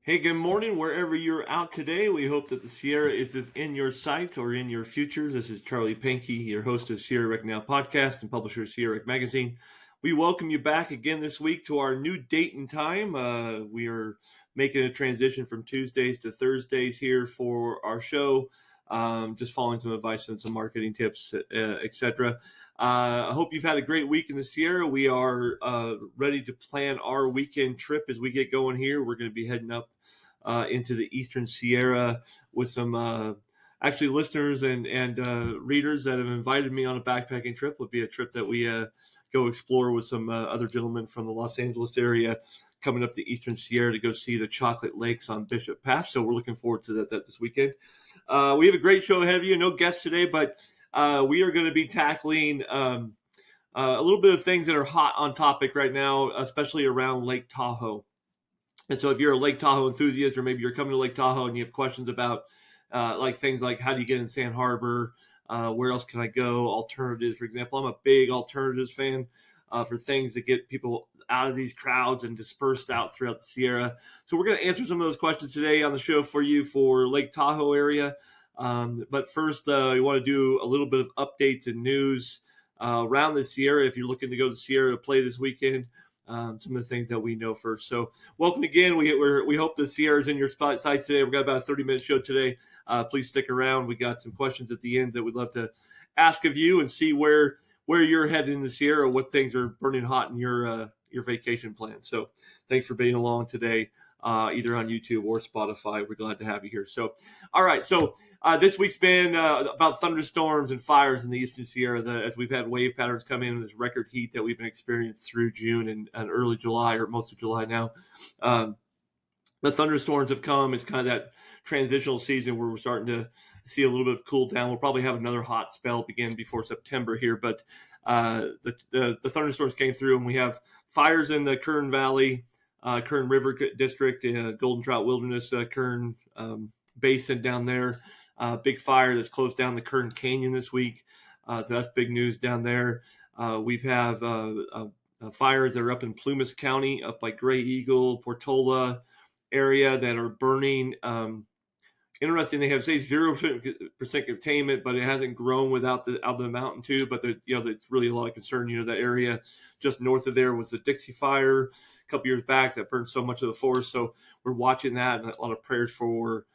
Hey, good morning, wherever you're out today. We hope that the Sierra is in your sights or in your futures. This is Charlie Pankey, your host of Sierra Rec Now podcast and publisher of Sierra Rec Magazine. We welcome you back again this week to our new date and time. We are making a transition from Tuesdays to Thursdays here for our show, just following some advice and some marketing tips, etc. I hope you've had a great week in the Sierra. We are ready to plan our weekend trip as we get going here. We're going to be heading up into the Eastern Sierra with some actually listeners and readers that have invited me on a backpacking trip. Would be a trip that we go explore with some other gentlemen from the Los Angeles area coming up the Eastern Sierra to go see the Chocolate Lakes on Bishop Pass. So we're looking forward to that this weekend. We have a great show ahead of you. No guests today, but we are going to be tackling a little bit of things that are hot on topic right now, especially around Lake Tahoe. And so if you're a Lake Tahoe enthusiast, or maybe you're coming to Lake Tahoe and you have questions about like things like how do you get in Sand Harbor, where else can I go, alternatives, for example. I'm a big alternatives fan for things that get people out of these crowds and dispersed out throughout the Sierra. So we're going to answer some of those questions today on the show for you for Lake Tahoe area. But first, we want to do a little bit of updates and news around the Sierra. If you're looking to go to Sierra to play this weekend, some of the things that we know first. So welcome again. We hope the Sierra is in your sights today. We've got about a 30-minute show today. Please stick around. We got some questions at the end that we'd love to ask of you and see where you're headed in the Sierra, what things are burning hot in your vacation plan. So thanks for being along today, either on YouTube or Spotify. We're glad to have you here. So, all right. So this week's been about thunderstorms and fires in the Eastern Sierra, as we've had wave patterns come in, this record heat that we've been experiencing through June and early July, or most of July now. The thunderstorms have come. It's kind of that transitional season where we're starting to see a little bit of cool down. We'll probably have another hot spell begin before September here, but the thunderstorms came through, and we have fires in the Kern Valley, Kern River District, Golden Trout Wilderness, Kern Basin down there. Big fire that's closed down the Kern Canyon this week. So that's big news down there. We've have fires that are up in Plumas County, up by Gray Eagle, Portola area that are burning. Interesting, they have say 0% containment, but it hasn't grown without the out of the mountain too. But it's really a lot of concern. That area just north of there was the Dixie Fire a couple years back that burned so much of the forest. So we're watching that, and a lot of prayers for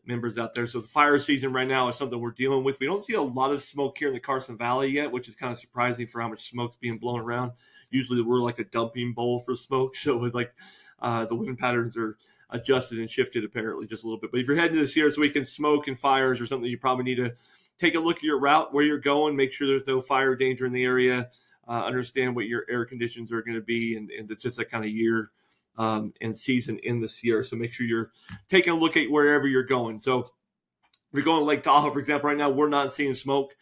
members out there. So the fire season right now is something we're dealing with. We don't see a lot of smoke here in the Carson Valley yet, which is kind of surprising for how much smoke's being blown around. Usually we're like a dumping bowl for smoke, so it's like the wind patterns are adjusted and shifted apparently just a little bit. But if you're heading to the Sierra this weekend, smoke and fires or something, you probably need to take a look at your route, where you're going, make sure there's no fire danger in the area, understand what your air conditions are going to be, and it's just that kind of year and season in the Sierra. So make sure you're taking a look at wherever you're going. So if you're going to Lake Tahoe, for example, right now, we're not seeing smoke.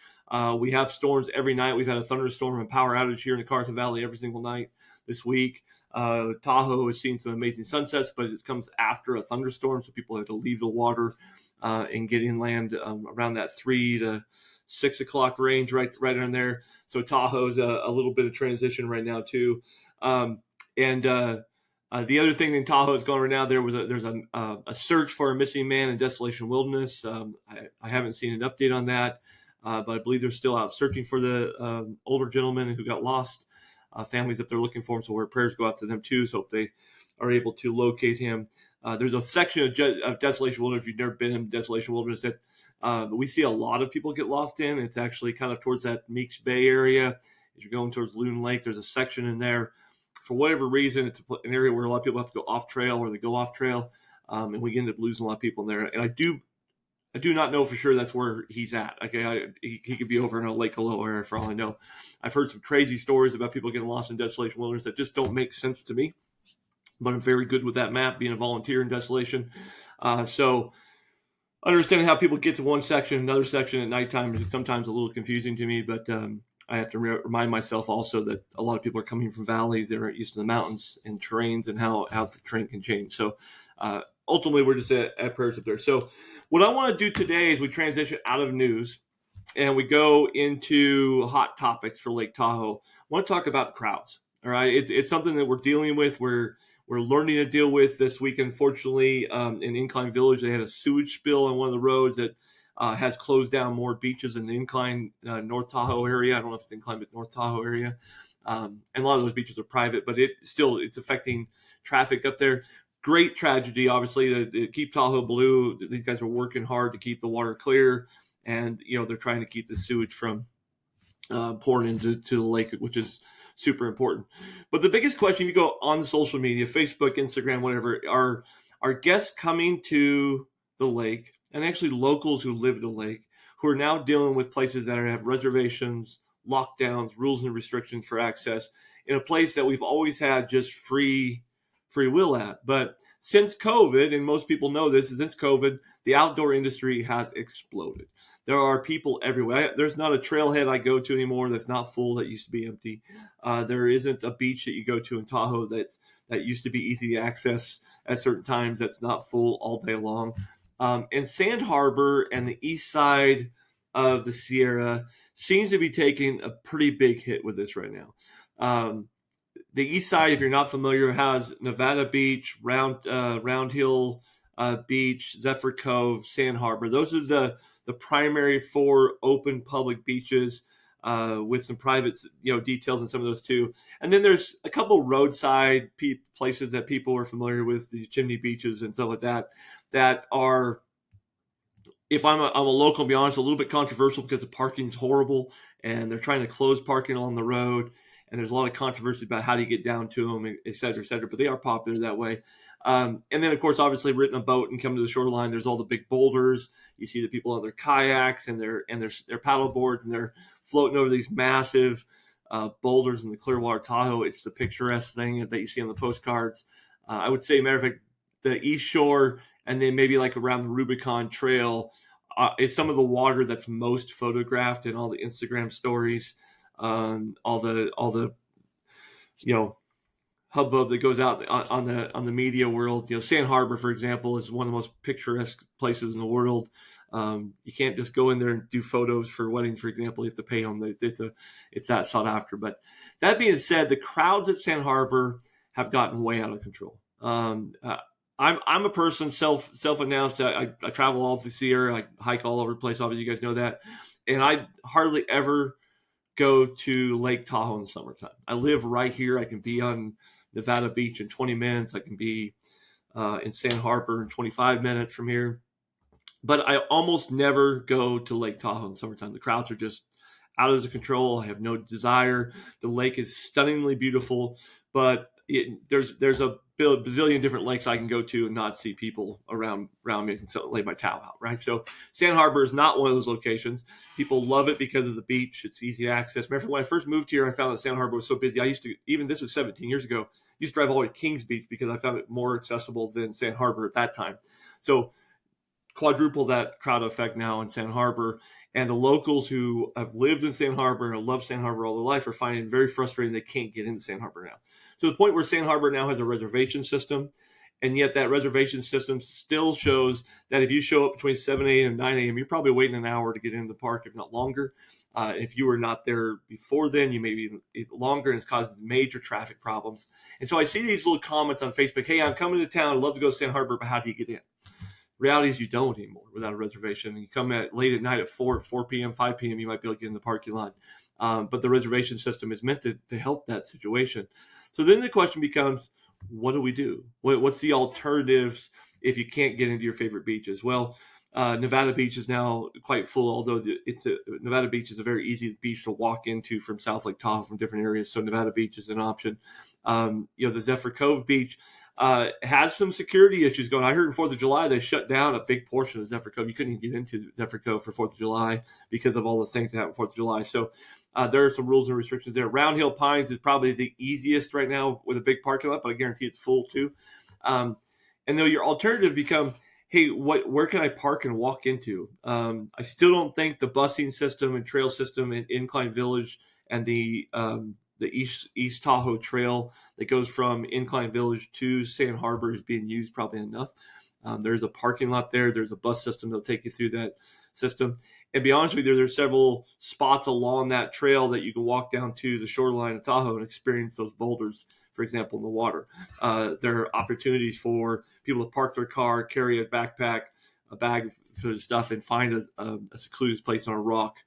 We have storms every night. We've had a thunderstorm and power outage here in the Carson Valley every single night this week. Tahoe has seen some amazing sunsets, but it comes after a thunderstorm, so people have to leave the water and get inland around that 3 to 6 o'clock range, right in there. So Tahoe's a little bit of transition right now too. The other thing in Tahoe is going right now, there's a search for a missing man in Desolation Wilderness. I haven't seen an update on that, but I believe they're still out searching for the older gentleman who got lost. Families up there looking for him, so our prayers go out to them too. So hope they are able to locate him. There's a section of Desolation Wilderness, if you've never been in Desolation Wilderness, that we see a lot of people get lost in. It's actually kind of towards that Meeks Bay area. As you're going towards Loon Lake, there's a section in there. For whatever reason, it's an area where a lot of people have to go off trail, or they go off trail, and we end up losing a lot of people in there. And I do not know for sure that's where he's at. Okay, he could be over in a Lake Hello area for all I know. I've heard some crazy stories about people getting lost in Desolation Wilderness that just don't make sense to me. But I'm very good with that map, being a volunteer in Desolation. So understanding how people get to one section, another section at nighttime is sometimes a little confusing to me. But I have to remind myself also that a lot of people are coming from valleys. They're used to the mountains and terrains and how the terrain can change. So ultimately, we're just at prayers up there. So what I want to do today is we transition out of news and we go into hot topics for Lake Tahoe. I want to talk about crowds. All right, it's something that we're dealing with. we're learning to deal with this week. Unfortunately, in Incline Village, they had a sewage spill on one of the roads that has closed down more beaches in the Incline North Tahoe area. I don't know if it's Incline, but North Tahoe area. And a lot of those beaches are private, but it's affecting traffic up there. Great tragedy, obviously, to keep Tahoe blue. These guys are working hard to keep the water clear, and they're trying to keep the sewage from pouring into the lake, which is super important. But the biggest question, you go on social media, Facebook, Instagram, whatever, are guests coming to the lake, and actually locals who live at the lake, who are now dealing with places that have reservations, lockdowns, rules and restrictions for access in a place that we've always had just free will at. But since COVID, and most people know this, since COVID, the outdoor industry has exploded. There are people everywhere. There's not a trailhead I go to anymore that's not full, that used to be empty. There isn't a beach that you go to in Tahoe that used to be easy to access at certain times that's not full all day long. And Sand Harbor and the east side of the Sierra seems to be taking a pretty big hit with this right now. The east side, if you're not familiar, has Nevada Beach, Round Hill Beach, Zephyr Cove, Sand Harbor. Those are the primary 4 open public beaches with some private details in some of those too. And then there's a couple roadside places that people are familiar with, the chimney beaches and stuff like that are, if I'm a local, to be honest, a little bit controversial because the parking's horrible and they're trying to close parking along the road. And there's a lot of controversy about how do you get down to them, et cetera, but they are popular that way. And then, of course, obviously, renting a boat and coming to the shoreline, there's all the big boulders. You see the people on their kayaks and their paddle boards, and they're floating over these massive boulders in the Clearwater Tahoe. It's the picturesque thing that you see on the postcards. I would say, matter of fact, the East Shore and then maybe like around the Rubicon Trail is some of the water that's most photographed in all the Instagram stories. All the hubbub that goes out on the media world. Sand Harbor, for example, is one of the most picturesque places in the world. You can't just go in there and do photos for weddings, for example. You have to pay them. It's that sought after. But that being said, the crowds at Sand Harbor have gotten way out of control. I'm a person self-announced. I travel all through Sierra. I hike all over the place. Obviously, you guys know that. And I hardly ever go to Lake Tahoe in the summertime. I live right here. I can be on Nevada Beach in 20 minutes. I can be in Sand Harbor in 25 minutes from here. But I almost never go to Lake Tahoe in the summertime. The crowds are just out of control. I have no desire. The lake is stunningly beautiful, but there's a bazillion different lakes I can go to and not see people around me and lay my towel out, right? So Sand Harbor is not one of those locations. People love it because of the beach. It's easy access. Remember, when I first moved here, I found that Sand Harbor was so busy. I used to, even this was 17 years ago, used to drive all the way to Kings Beach because I found it more accessible than Sand Harbor at that time. So quadruple that crowd effect now in Sand Harbor. And the locals who have lived in Sand Harbor and love Sand Harbor all their life are finding it very frustrating they can't get into Sand Harbor now. To the point where Sand Harbor now has a reservation system, and yet that reservation system still shows that if you show up between 7 a.m. and 9 a.m., you're probably waiting an hour to get into the park, if not longer. If you were not there before then, you may be even longer, and it's causing major traffic problems. And so I see these little comments on Facebook, hey, I'm coming to town, I'd love to go to Sand Harbor, but how do you get in? Reality is you don't anymore without a reservation. And you come late at night at 4 p.m., 5 p.m., you might be able to get in the parking lot. But the reservation system is meant to help that situation. So then the question becomes, what do we do? What's the alternatives if you can't get into your favorite beaches? Well, Nevada Beach is now quite full, although Nevada Beach is a very easy beach to walk into from South Lake Tahoe from different areas. So Nevada Beach is an option. The Zephyr Cove Beach has some security issues going. I heard in 4th of July, they shut down a big portion of Zephyr Cove. You couldn't even get into Zephyr Cove for 4th of July because of all the things that happened 4th of July. So there are some rules and restrictions there. Round Hill Pines is probably the easiest right now with a big parking lot, but I guarantee it's full too. And though your alternative become, hey, where can I park and walk into? I still don't think the busing system and trail system in Incline Village and the East Tahoe Trail that goes from Incline Village to Sand Harbor is being used probably enough. There's a parking lot there. There's a bus system that'll take you through that system. And to be honest with you, there's several spots along that trail that you can walk down to the shoreline of Tahoe and experience those boulders for example, in the water. There are opportunities for people to park their car, carry a backpack, a bag full of stuff, and find a secluded place on a rock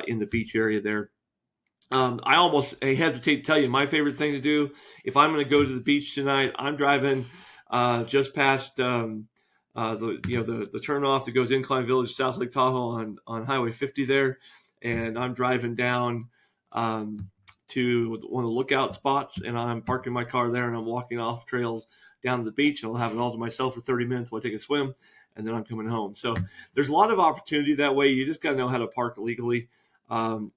in the beach area there. I hesitate to tell you my favorite thing to do. If I'm going to go to the beach tonight, I'm driving just past the turnoff that goes Incline Village, South Lake Tahoe on Highway 50 there, and I'm driving down to one of the lookout spots, and I'm parking my car there, and I'm walking off trails down to the beach, and I'll have it all to myself for 30 minutes while I take a swim, and then I'm coming home. So there's a lot of opportunity that way. You just got to know how to park legally and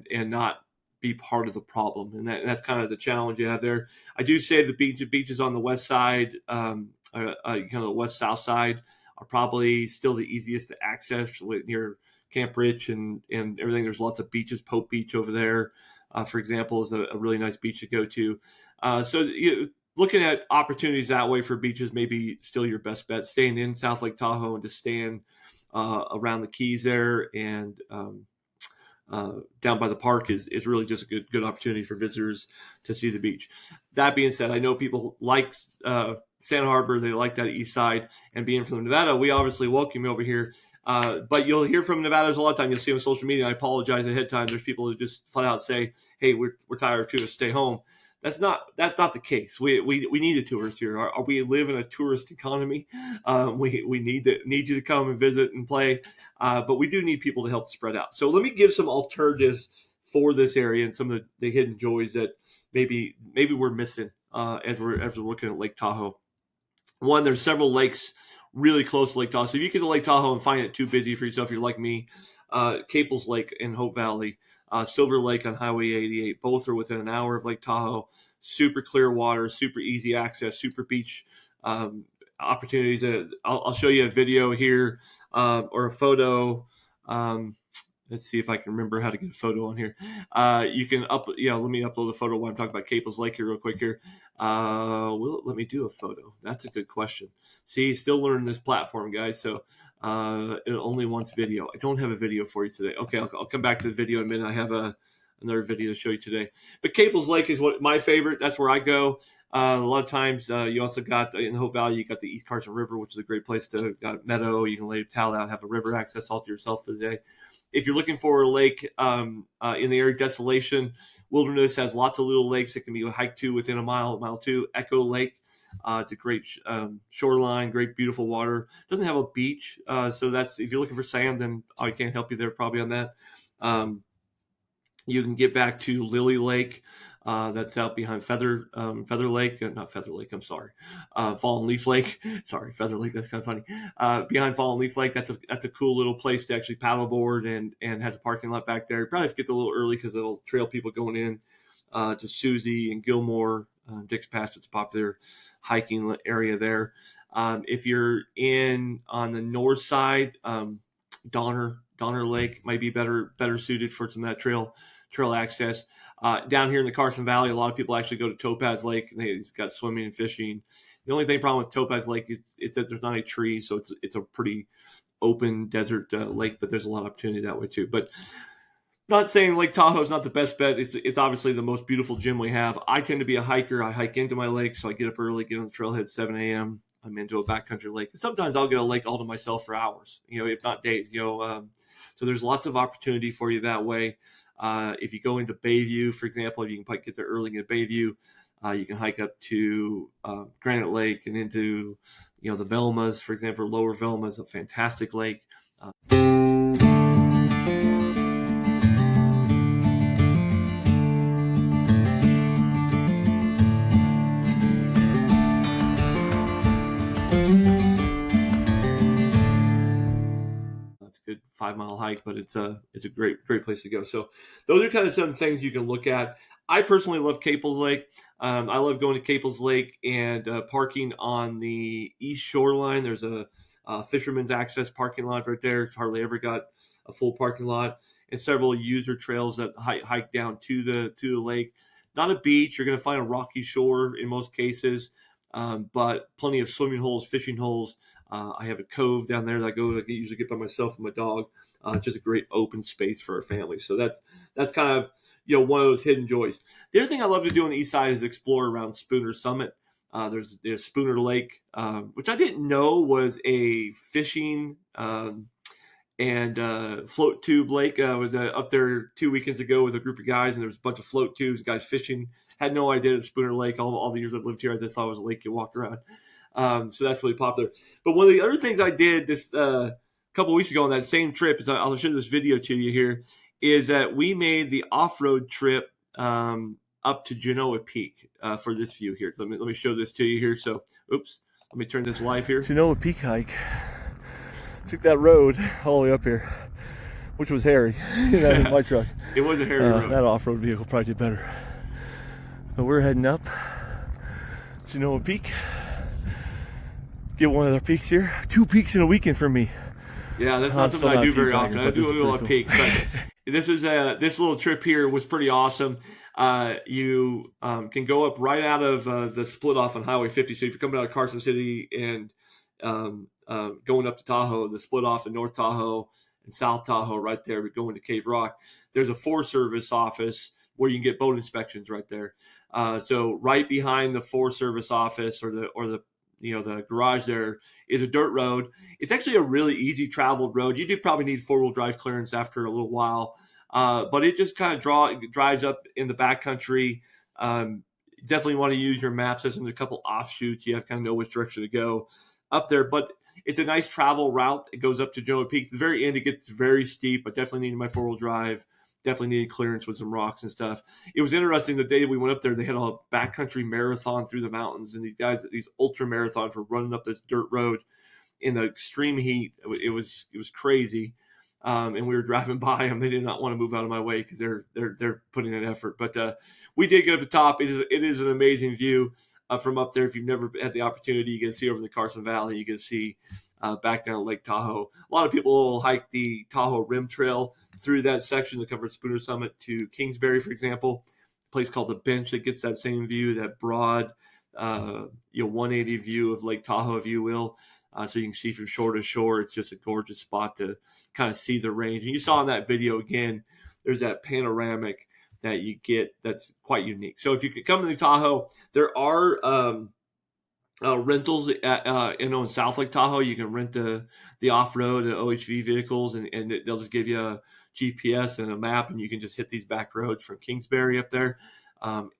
not be part of the problem, and that's kind of the challenge you have there. I do say the beaches on the west side, kind of the west south side, are probably still the easiest to access near Camp Rich and everything. There's lots of beaches. Pope Beach over there, for example, is a really nice beach to go to. Looking at opportunities that way for beaches may be still your best bet. Staying in South Lake Tahoe and just staying around the Keys there and down by the park is really just a good opportunity for visitors to see the beach. That being said, I know people like Santa Harbor. They like that east side, and being from Nevada, we obviously welcome you over here. But you'll hear from Nevadas a lot of time. You'll see on social media. I apologize ahead of time. There's people who just flat out say, "Hey, we're tired too, to stay home." That's not the case. We need the tourists here. We live in a tourist economy. We need you to come and visit and play, but we do need people to help spread out. So let me give some alternatives for this area and some of the hidden joys that maybe we're missing as we're looking at Lake Tahoe. One, there's several lakes really close to Lake Tahoe. So if you get to Lake Tahoe and find it too busy for yourself, you're like me, Caples Lake in Hope Valley, Silver Lake on Highway 88, both are within an hour of Lake Tahoe. Super clear water, super easy access, super beach opportunities. I'll show you a video here or a photo. Let's see if I can remember how to get a photo on here. You can let me upload a photo while I'm talking about Caples Lake here real quick here. Will it let me do a photo? That's a good question. See, still learning this platform, guys. So it only wants video. I don't have a video for you today. Okay, I'll come back to the video in a minute. I have another video to show you today. But Caples Lake is my favorite. That's where I go. A lot of times you also got in the Hope Valley, you got the East Carson River, which is a great place to got meadow. You can lay a towel out, have a river access all to yourself for the day. If you're looking for a lake in the area, Desolation Wilderness has lots of little lakes that can be hiked to within a mile two. Echo Lake, it's a great shoreline, great beautiful water. Doesn't have a beach, so that's if you're looking for sand, then I can't help you there probably on that. You can get back to Lily Lake. That's out behind Feather Lake, not Feather Lake. I'm sorry, Fallen Leaf Lake. Sorry, Feather Lake. That's kind of funny. Behind Fallen Leaf Lake, that's a cool little place to actually paddleboard and has a parking lot back there. You probably have to get a little early because it'll trail people going in to Susie and Gilmore, Dick's Pass. It's a popular hiking area there. If you're in on the north side, Donner Lake might be better suited for some of that trail access. Down here in the Carson Valley, a lot of people actually go to Topaz Lake, and it's got swimming and fishing. The only problem with Topaz Lake is that there's not any trees, so it's a pretty open desert lake, but there's a lot of opportunity that way too. But not saying Lake Tahoe is not the best bet. It's obviously the most beautiful gym we have. I tend to be a hiker. I hike into my lake, so I get up early, get on the trailhead at 7 a.m. I'm into a backcountry lake. And sometimes I'll get a lake all to myself for hours, if not days. So there's lots of opportunity for you that way. If you go into Bayview, for example, if you can get there early in Bayview, you can hike up to Granite Lake and into, the Velmas, for example. Lower Velma is a fantastic lake. Good 5-mile hike, but it's a great place to go. So those are kind of some things you can look at. I personally love Caples Lake. I love going to Caples Lake and parking on the east shoreline. There's a fisherman's access parking lot right there. It's hardly ever got a full parking lot, and several user trails that hike down to the lake. Not a beach. You're going to find a rocky shore in most cases, but plenty of swimming holes, fishing holes. I have a cove down there that I usually get by myself and my dog. Just a great open space for a family. So that's kind of one of those hidden joys. The other thing I love to do on the east side is explore around Spooner Summit. There's Spooner Lake, which I didn't know was a fishing and float tube lake. I was up there 2 weekends ago with a group of guys, and there was a bunch of float tubes, guys fishing. Had no idea that Spooner Lake, all the years I've lived here, I just thought it was a lake you walked around. So that's really popular. But one of the other things I did this couple of weeks ago on that same trip, is I'll show this video to you here, is that we made the off-road trip up to Genoa Peak for this view here. So let me show this to you here. So, oops, let me turn this live here. Genoa Peak hike. Took that road all the way up here, which was hairy. In my truck. It was a hairy road. That off-road vehicle probably did better. But we're heading up Genoa Peak. Get one of their peaks here. 2 peaks in a weekend for me. Yeah, that's not something I do very often. I do a lot of peaks, but this little trip here was pretty awesome. You can go up right out of the split off on Highway 50. So if you're coming out of Carson City and going up to Tahoe, the split off in North Tahoe and South Tahoe right there, we go into Cave Rock. There's a Forest Service office where you can get boat inspections right there. So right behind the Forest Service office or the garage there is a dirt road. It's actually a really easy traveled road. You do probably need 4-wheel drive clearance after a little while, but it just kind of drives up in the backcountry. Definitely want to use your maps. There's a couple offshoots. You have to kind of know which direction to go up there, but it's a nice travel route. It goes up to Genoa Peak. At the very end, it gets very steep. I definitely needed my 4-wheel drive. Definitely needed clearance with some rocks and stuff. It was interesting. The day we went up there, they had a backcountry marathon through the mountains, and these ultra marathons were running up this dirt road in the extreme heat. It was crazy, and we were driving by them. They did not want to move out of my way because they're putting in effort. But we did get up the top. It is an amazing view from up there. If you've never had the opportunity, you can see over the Carson Valley. You can see back down Lake Tahoe. A lot of people will hike the Tahoe Rim Trail through that section that covers Spooner Summit to Kingsbury, for example, a place called the Bench that gets that same view, that broad 180 view of Lake Tahoe, if you will. So you can see from shore to shore. It's just a gorgeous spot to kind of see the range. And you saw in that video, again, there's that panoramic that you get that's quite unique. So if you could come to the Tahoe, there are rentals in South Lake Tahoe. You can rent the off-road OHV vehicles, and they'll just give you a GPS and a map, and you can just hit these back roads from Kingsbury up there.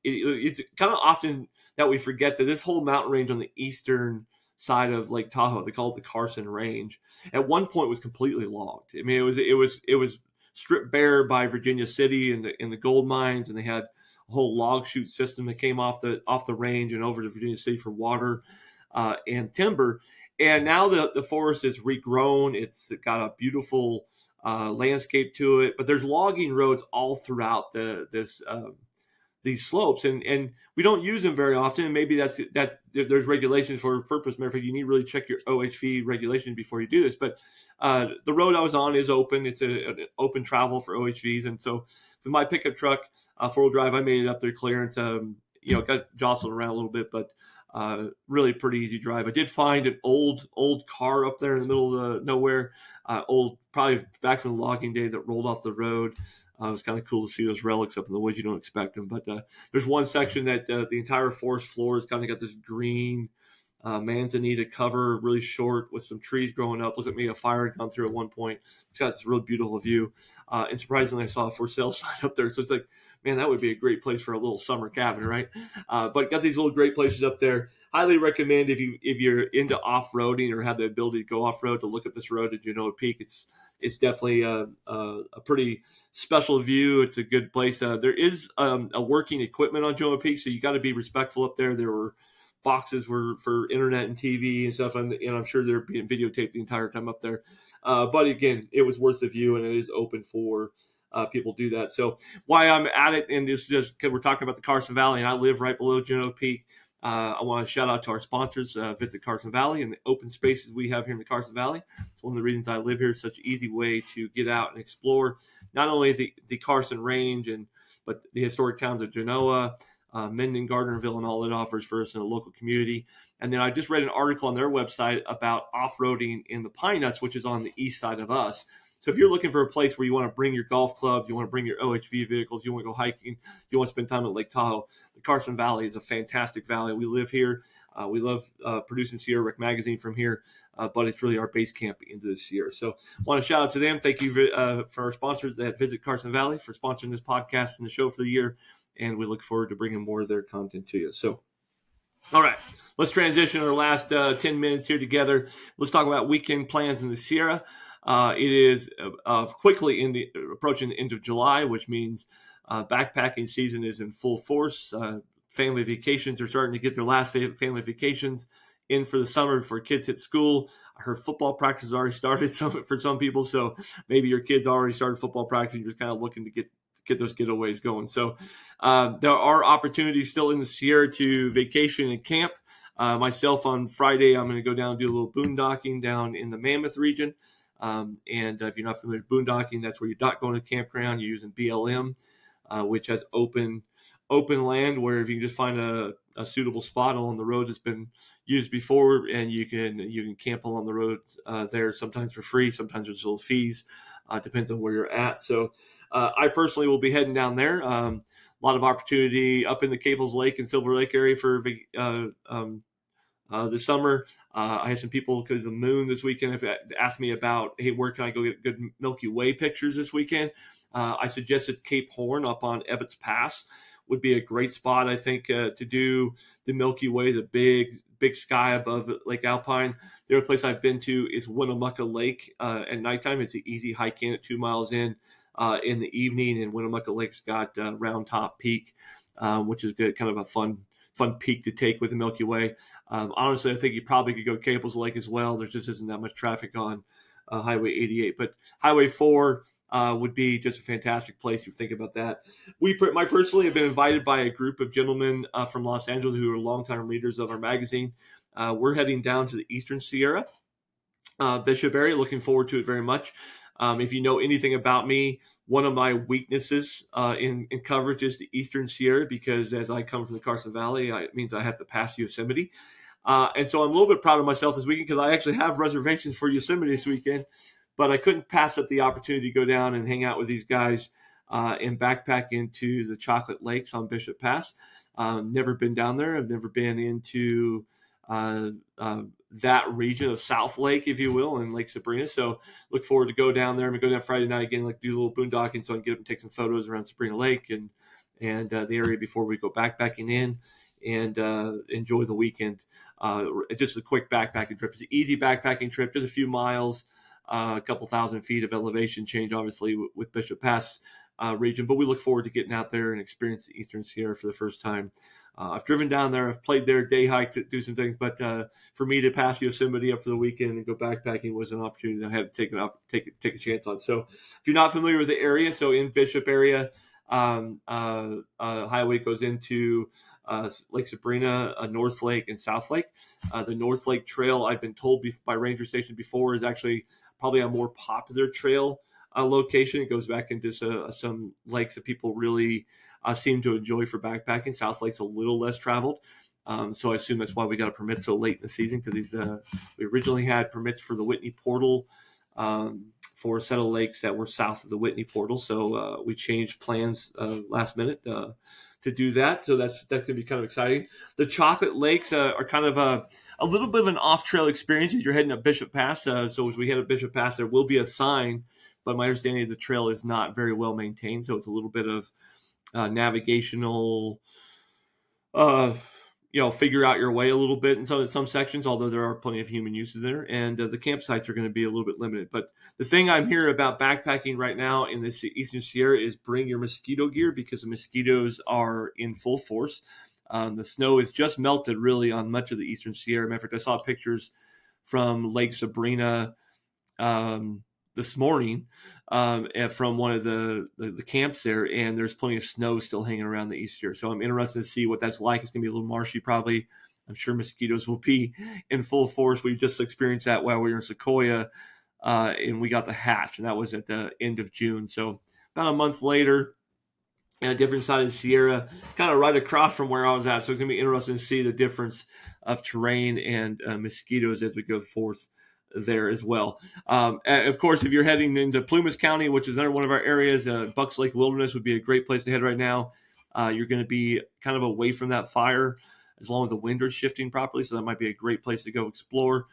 It's kind of often that we forget that this whole mountain range on the eastern side of Lake Tahoe, they call it the Carson Range, at one point was completely logged. I mean, it was stripped bare by Virginia City and the gold mines, and they had a whole log chute system that came off the range and over to Virginia City for water and timber. And now the forest is regrown. It's got a beautiful landscape to it, but there's logging roads all throughout these slopes, and we don't use them very often. And maybe that there's regulations for a purpose. Matter of fact, you need to really check your OHV regulations before you do this. But the road I was on is open. It's an open travel for OHVs, and so with my pickup truck, 4-wheel drive, I made it up there clearance. Got jostled around a little bit, but really pretty easy drive. I did find an old car up there in the middle of nowhere, probably back from the logging day, that rolled off the road. It was kind of cool to see those relics up in the woods. You don't expect them, but there's one section that the entire forest floor has kind of got this green manzanita cover, really short, with some trees growing up. Look at me, a fire had gone through at one point. It's got this real beautiful view. And surprisingly, I saw a for sale sign up there. So it's like, man, that would be a great place for a little summer cabin, right? But got these little great places up there. Highly recommend if you're into off-roading or have the ability to go off-road, to look at this road at Genoa Peak. It's definitely a pretty special view. It's a good place. There is a working equipment on Genoa Peak, so you got to be respectful up there. There were boxes for internet and TV and stuff, and I'm sure they're being videotaped the entire time up there. But again, it was worth the view, and it is open for people to do that. So why I'm at it, and it's just because we're talking about the Carson Valley, and I live right below Genoa Peak. I want to shout out to our sponsors, Visit Carson Valley, and the open spaces we have here in the Carson Valley. It's one of the reasons I live here. It's such an easy way to get out and explore not only the Carson Range, but the historic towns of Genoa, Minden, Gardnerville, and all it offers for us in a local community. And then I just read an article on their website about off-roading in the Pine Nuts, which is on the east side of us. So if you're looking for a place where you want to bring your golf clubs, you want to bring your OHV vehicles, you want to go hiking, you want to spend time at Lake Tahoe, the Carson Valley is a fantastic valley. We live here. We love producing Sierra Rec Magazine from here, but it's really our base camp into this year. So I want to shout out to them. Thank you for our sponsors at Visit Carson Valley for sponsoring this podcast and the show for the year. And we look forward to bringing more of their content to you. So, all right, let's transition our last 10 minutes here together. Let's talk about weekend plans in the Sierra. It is quickly approaching the end of July, which means backpacking season is in full force. Family vacations are starting to get their last family vacations in for the summer before kids hit school. I heard football practice has already started for some people, so maybe your kids already started football practice and you're just kind of looking to get those getaways going. So there are opportunities still in the Sierra to vacation and camp. Myself on Friday, I'm going to go down and do a little boondocking down in the Mammoth region. And if you're not familiar with boondocking, that's where you're not going to campground. You're using BLM, which has open land where if you can just find a suitable spot along the road that's been used before, and you can camp along the roads there, sometimes for free, sometimes there's little fees, depends on where you're at. So I personally will be heading down there. A lot of opportunity up in the Caples Lake and Silver Lake area for this summer. I had some people, because of the moon this weekend, have asked me about, hey, where can I go get good Milky Way pictures this weekend? I suggested Cape Horn up on Ebbets Pass would be a great spot, I think, to do the Milky Way, the big sky above Lake Alpine. The other place I've been to is Winnemucca Lake at nighttime. It's an easy hike in at 2 miles in the evening, and Winnemucca Lake's got Round Top Peak, which is good, kind of a fun peak to take with the Milky Way. Honestly, I think you probably could go Caples Lake as well. There just isn't that much traffic on Highway 88, but Highway 4 would be just a fantastic place if you think about that. I personally have been invited by a group of gentlemen from Los Angeles who are longtime readers of our magazine. We're heading down to the Eastern Sierra, Bishop area. Looking forward to it very much. If you know anything about me, one of my weaknesses in coverage is the Eastern Sierra, because as I come from the Carson Valley, it means I have to pass Yosemite. And so I'm a little bit proud of myself this weekend, because I actually have reservations for Yosemite this weekend, but I couldn't pass up the opportunity to go down and hang out with these guys and backpack into the Chocolate Lakes on Bishop Pass. Never been down there. I've never been into that region of South Lake, if you will, and Lake Sabrina. So look forward to go down there. I'm going to go down Friday night again, like do a little boondocking, so I can get up and take some photos around Sabrina Lake and the area before we go backpacking in, and enjoy the weekend. Just a quick backpacking trip. It's an easy backpacking trip, just a few miles, a couple thousand feet of elevation change, obviously, with Bishop Pass region. But we look forward to getting out there and experience the Eastern Sierra for the first time. I've driven down there. I've played there, day hike to do some things. But for me to pass Yosemite up for the weekend and go backpacking was an opportunity that I had to take a chance on. So if you're not familiar with the area, so in Bishop area, highway goes into Lake Sabrina, North Lake, and South Lake. The North Lake Trail, I've been told by Ranger Station before, is actually probably a more popular trail location. It goes back into some lakes that people really seem to enjoy for backpacking. South Lake's a little less traveled. So I assume that's why we got a permit so late in the season, because we originally had permits for the Whitney Portal for a set of lakes that were south of the Whitney Portal. So we changed plans last minute to do that. So that's going to be kind of exciting. The Chocolate Lakes are kind of a little bit of an off-trail experience if you're heading up Bishop Pass. So as we head up Bishop Pass, there will be a sign, but my understanding is the trail is not very well maintained. So it's a little bit of navigational, figure out your way a little bit in some sections, although there are plenty of human uses there, and the campsites are going to be a little bit limited. But the thing I'm hearing about backpacking right now in this Eastern Sierra is bring your mosquito gear, because the mosquitoes are in full force. The snow is just melted really on much of the Eastern Sierra. Matter of fact, I saw pictures from Lake Sabrina this morning from one of the camps there, and there's plenty of snow still hanging around the East Sierra. So I'm interested to see what that's like. It's going to be a little marshy probably. I'm sure mosquitoes will be in full force. We just experienced that while we were in Sequoia, and we got the hatch, and that was at the end of June. So about a month later, a different side of the Sierra, kind of right across from where I was at. So it's going to be interesting to see the difference of terrain and mosquitoes as we go forth there as well. Of course, if you're heading into Plumas County, which is another one of our areas, Bucks Lake Wilderness would be a great place to head right now. You're going to be kind of away from that fire as long as the wind is shifting properly, so that might be a great place to go explore.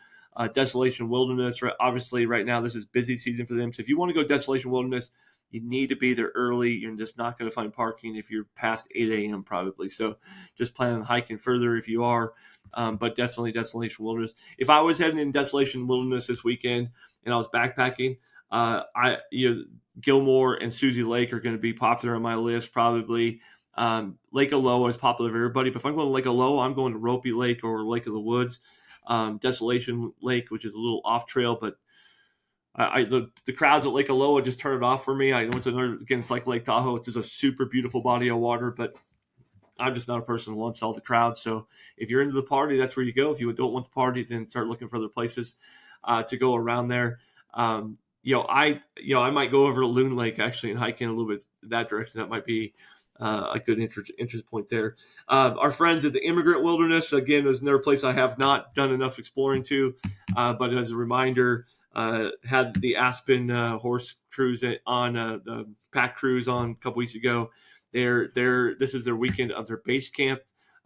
Desolation Wilderness, right, obviously right now this is busy season for them. So if you want to go Desolation Wilderness, you need to be there early. You're just not going to find parking if you're past 8 a.m. probably. So just plan on hiking further if you are, but definitely Desolation Wilderness. If I was heading in Desolation Wilderness this weekend and I was backpacking, Gilmore and Susie Lake are going to be popular on my list probably. Lake Aloha is popular for everybody, but if I'm going to Lake Aloha, I'm going to Ropey Lake or Lake of the Woods. Desolation Lake, which is a little off trail, but the crowds at Lake Aloha just turn it off for me. I went to another against like Lake Tahoe, which is a super beautiful body of water, but I'm just not a person who wants all the crowd. So if you're into the party, that's where you go. If you don't want the party, then start looking for other places to go around there. I might go over to Loon Lake actually and hike in a little bit that direction. That might be a good interest point there. Our friends at the Immigrant Wilderness, again, is another place I have not done enough exploring to, but as a reminder, had the Aspen horse cruise on the pack cruise on a couple weeks ago. This is their weekend of their base camp.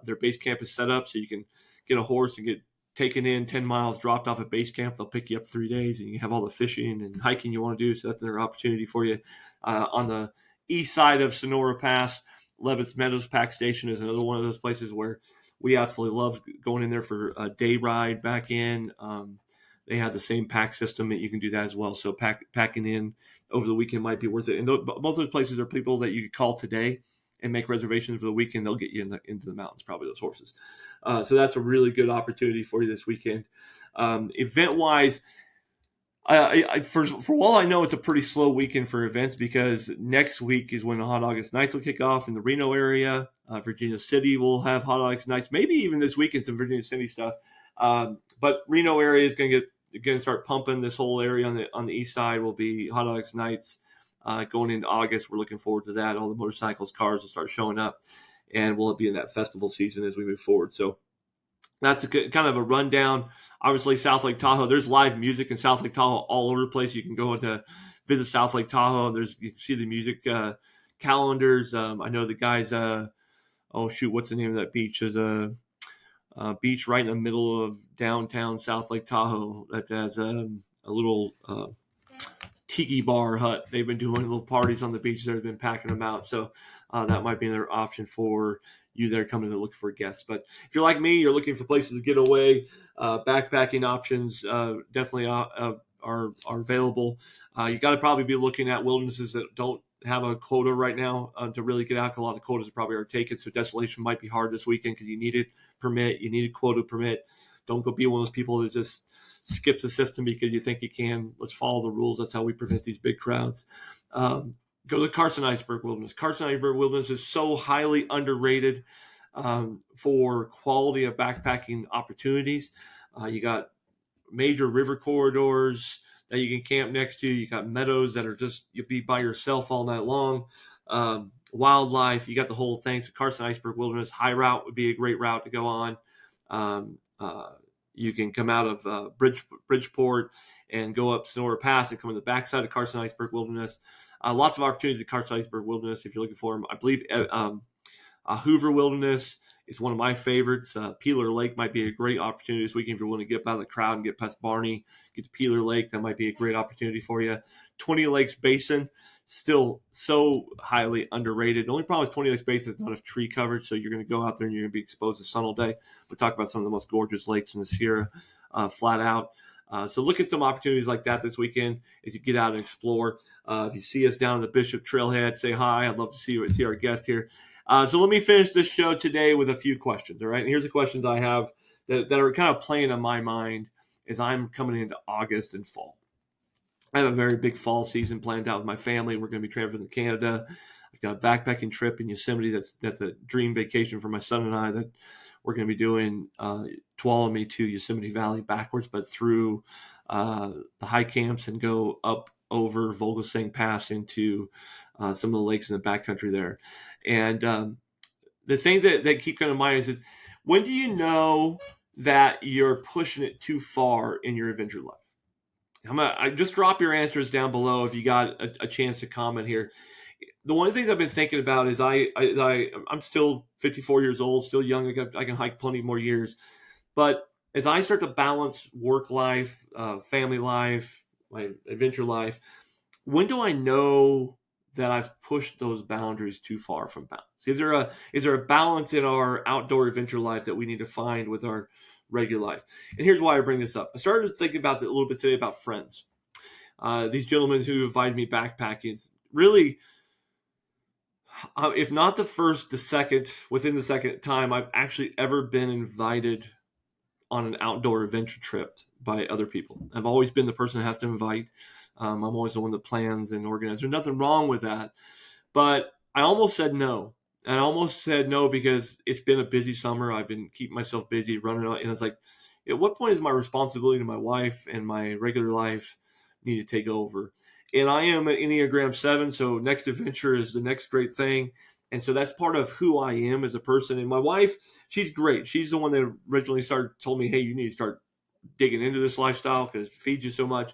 Their base camp is set up so you can get a horse and get taken in 10 miles, dropped off at base camp. They'll pick you up 3 days, and you have all the fishing and hiking you want to do. So that's another opportunity for you on the east side of Sonora Pass. Levis Meadows Pack Station is another one of those places where we absolutely love going in there for a day ride back in. They have the same pack system that you can do that as well. So packing in over the weekend might be worth it. And both those places are people that you could call today and make reservations for the weekend. They'll get you into the mountains, probably those horses. So that's a really good opportunity for you this weekend. Event-wise, for all I know, it's a pretty slow weekend for events because next week is when the Hot August Nights will kick off in the Reno area. Virginia City will have Hot August Nights, maybe even this weekend some Virginia City stuff. But Reno area is going to start pumping. This whole area on the east side will be Hot August Nights going into August. We're looking forward to that. All the motorcycles, cars will start showing up, and we'll be in that festival season as we move forward. So that's kind of a rundown. Obviously, South Lake Tahoe, there's live music in South Lake Tahoe all over the place. You can go to visit South Lake Tahoe. You can see the music calendars. I know the guys, what's the name of that beach? There's a beach right in the middle of downtown South Lake Tahoe that has a little tiki bar hut. They've been doing little parties on the beach. They've been packing them out. So that might be another option for you there coming to look for guests. But if you're like me, you're looking for places to get away, backpacking options definitely are available. You got to probably be looking at wildernesses that don't have a quota right now to really get out. A lot of quotas probably are taken. So Desolation might be hard this weekend because you need a permit. You need a quota permit. Don't go be one of those people that just skips the system because you think you can. Let's follow the rules. That's how we prevent these big crowds. Go to Carson Iceberg Wilderness. Carson Iceberg Wilderness is so highly underrated for quality of backpacking opportunities. You got major river corridors that you can camp next to. You got meadows that are just, you'll be by yourself all night long. Wildlife, you got the whole thing. So Carson Iceberg Wilderness, high route would be a great route to go on. You can come out of Bridgeport and go up Sonora Pass and come to the backside of Carson Iceberg Wilderness. Lots of opportunities at Carson Iceberg Wilderness if you're looking for them. I believe Hoover Wilderness is one of my favorites. Peeler Lake might be a great opportunity this weekend if you want to get out of the crowd and get past Barney, get to Peeler Lake. That might be a great opportunity for you. 20 Lakes Basin, still so highly underrated. The only problem with 20 Lakes Basin is not enough tree coverage, so you're going to go out there and you're going to be exposed to sun all day. We'll talk about some of the most gorgeous lakes in the Sierra flat out. So look at some opportunities like that this weekend as you get out and explore. If you see us down in the Bishop Trailhead, say hi. I'd love to see our guest here. So let me finish this show today with a few questions, all right? And here's the questions I have that are kind of playing on my mind as I'm coming into August and fall. I have a very big fall season planned out with my family. We're going to be traveling to Canada. I've got a backpacking trip in Yosemite. That's a dream vacation for my son and I that we're going to be doing Tuolumne to Yosemite Valley backwards, but through the high camps and go up over Vogelsang Pass into some of the lakes in the backcountry there. And the thing that keep coming to mind is when do you know that you're pushing it too far in your adventure life? I just drop your answers down below if you got a chance to comment here. The one of the things I've been thinking about is I'm still 54 years old, still young. I can hike plenty more years. But as I start to balance work life, family life, my adventure life, when do I know that I've pushed those boundaries too far from balance? Is there a balance in our outdoor adventure life that we need to find with our regular life? And here's why I bring this up. I started thinking about it a little bit today about friends. These gentlemen who invited me backpacking. Really, if not the first, the second, within the second time I've actually ever been invited on an outdoor adventure trip by other people. I've always been the person that has to invite. I'm always the one that plans and organizes. There's nothing wrong with that. But I almost said no. And I almost said no because it's been a busy summer. I've been keeping myself busy running out. And it's like, at what point is my responsibility to my wife and my regular life need to take over? And I am an Enneagram 7, so next adventure is the next great thing. And so that's part of who I am as a person. And my wife, she's great. She's the one that originally told me, hey, you need to start digging into this lifestyle because it feeds you so much.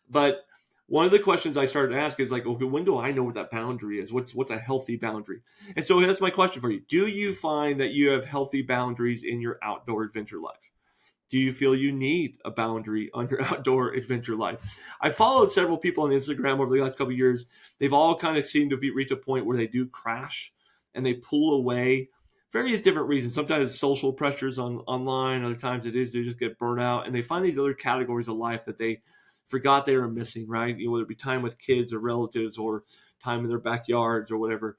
But one of the questions I started to ask is like, okay, when do I know what that boundary is? What's a healthy boundary? And so that's my question for you. Do you find that you have healthy boundaries in your outdoor adventure life? Do you feel you need a boundary on your outdoor adventure life? I followed several people on Instagram over the last couple of years. They've all kind of seemed to reach a point where they do crash and they pull away. Various different reasons. Sometimes it's social pressures online. Other times it is they just get burnt out. And they find these other categories of life that they forgot they were missing, right? Whether it be time with kids or relatives or time in their backyards or whatever.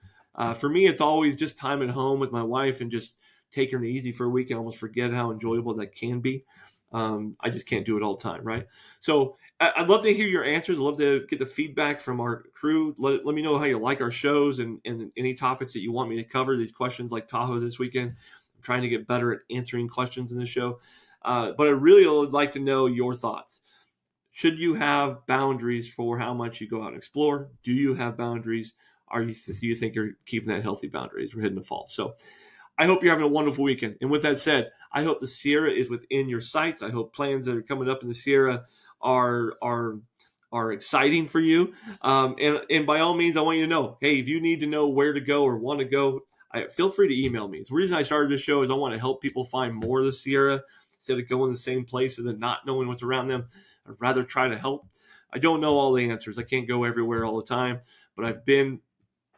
For me, it's always just time at home with my wife and just taking it easy for a week and almost forget how enjoyable that can be. I just can't do it all the time, right? So I'd love to hear your answers. I'd love to get the feedback from our crew. Let me know how you like our shows and any topics that you want me to cover. These questions like Tahoe this weekend. I'm trying to get better at answering questions in the show. But I really would like to know your thoughts. Should you have boundaries for how much you go out and explore? Do you have boundaries? Do you think you're keeping that healthy boundaries? We're hitting the fall. So I hope you're having a wonderful weekend. And with that said, I hope the Sierra is within your sights. I hope plans that are coming up in the Sierra are exciting for you. And by all means, I want you to know, hey, if you need to know where to go or want to go, feel free to email me. The reason I started this show is I want to help people find more of the Sierra instead of going the same places and not knowing what's around them. I'd rather try to help. I don't know all the answers. I can't go everywhere all the time, but I've been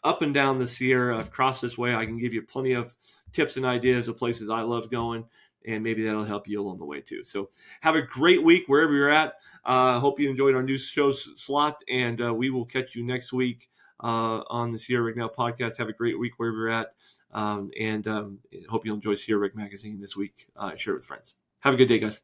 up and down the Sierra. I've crossed this way. I can give you plenty of tips and ideas of places I love going, and maybe that'll help you along the way too. So have a great week wherever you're at. Hope you enjoyed our new show slot, and we will catch you next week on the Sierra Rig Now podcast. Have a great week wherever you're at, and hope you'll enjoy Sierra Rig Magazine this week. Share it with friends. Have a good day, guys.